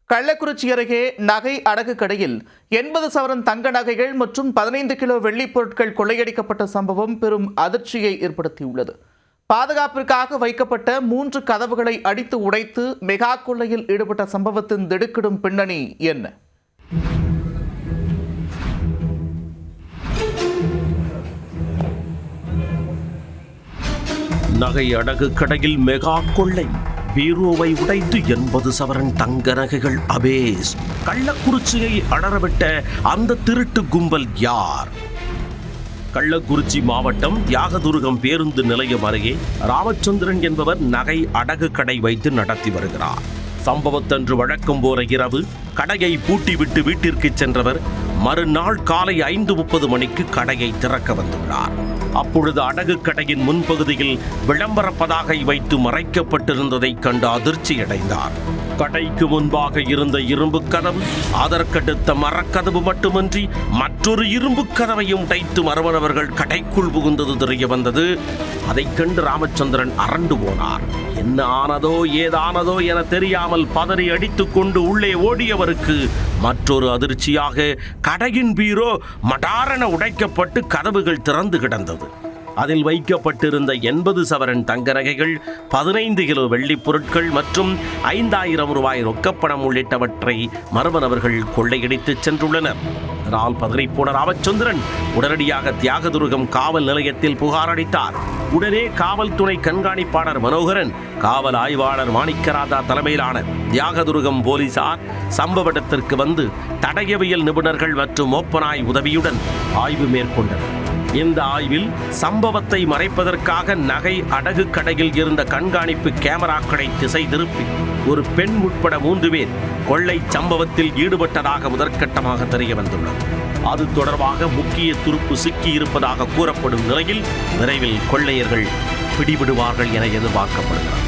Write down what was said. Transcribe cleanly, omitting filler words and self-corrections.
கள்ளக்குறிச்சி அருகே நகை அடகு கடையில் 80 சவரன் தங்க நகைகள் மற்றும் 15 கிலோ வெள்ளிப் பொருட்கள் கொள்ளையடிக்கப்பட்ட சம்பவம் பெரும் அதிர்ச்சியை ஏற்படுத்தியுள்ளது. பாதுகாப்பிற்காக வைக்கப்பட்ட 3 கதவுகளை அடித்து உடைத்து மெகா கொள்ளையில் ஈடுபட்ட சம்பவத்தின் திடுக்கிடும் பின்னணி என்ன? நகை அடகு கடையில் மெகா கொள்ளை. பீரோவை உடைத்து 80 சவரன் தங்க நகைகள் அபேஸ். கள்ளக்குறிச்சியை அலறவிட்ட அந்த திருட்டு கும்பல் யார்? கள்ளக்குறிச்சி மாவட்டம் தியாகதுருகம் பேருந்து நிலையம் அருகே ராமச்சந்திரன் என்பவர் நகை அடகு கடை வைத்து நடத்தி வருகிறார். சம்பவத்தன்று வழக்கம் போல இரவு கடையை பூட்டிவிட்டு வீட்டிற்கு சென்றவர் மறுநாள் காலை 5:30 மணிக்கு கடையை திறக்க வந்துள்ளார். அப்பொழுது அடகு கடையின் முன்பகுதியில் விளம்பர பதாகை வைத்து மறைக்கப்பட்டிருந்ததை கண்டு அதிர்ச்சியடைந்தார். கடைக்கு முன்பாக இருந்த இரும்பு கதவு, அதற்கடுத்த மரக்கதவு மட்டுமின்றி மற்றொரு இரும்பு கதவையும் உடைத்து மர்மநபர்கள் கடைக்குள் புகுந்தது தெரிய வந்தது. அதைக் கண்டு ராமச்சந்திரன் அரண்டு போனார். என்ன ஆனதோ ஏதானதோ என தெரியாமல் பதறி அடித்துக் கொண்டு உள்ளே ஓடியவருக்கு மற்றொரு அதிர்ச்சியாக கடையின் பீரோ மடாரென உடைக்கப்பட்டு கதவுகள் திறந்து கிடந்தது. அதில் வைக்கப்பட்டிருந்த 80 சவரன் தங்க நகைகள், 15 கிலோ வெள்ளிப் பொருட்கள் மற்றும் 5000 ரூபாய் ரொக்கப்பணம் உள்ளிட்டவற்றை மர்ம நபர்கள் கொள்ளையடித்து சென்றுள்ளனர். இதனால் பதறிப்போன ராமச்சந்திரன் உடனடியாக தியாகதுருகம் காவல் நிலையத்தில் புகார் அளித்தார். உடனே காவல்துறை கண்காணிப்பாளர் மனோகரன், காவல் ஆய்வாளர் மாணிக்கராஜா தலைமையிலான தியாகதுருகம் போலீசார் சம்பவ இடத்திற்கு வந்து தடயவியல் நிபுணர்கள் மற்றும் மோப்பனாய் உதவியுடன் ஆய்வு மேற்கொண்டனர். இந்த ஆய்வில் சம்பவத்தை மறைப்பதற்காக நகை அடகு கடையில் இருந்த கண்காணிப்பு கேமராக்களை திசை திருப்பி ஒரு பெண் உட்பட 3 பேர் கொள்ளை சம்பவத்தில் ஈடுபட்டதாக முதற்கட்டமாக தெரிய வந்துள்ளது. அது தொடர்பாக முக்கிய துருப்பு சிக்கி இருப்பதாக கூறப்படும் நிலையில் விரைவில் கொள்ளையர்கள் பிடிபடுவார்கள் என எதிர்பார்க்கப்படுகிறது.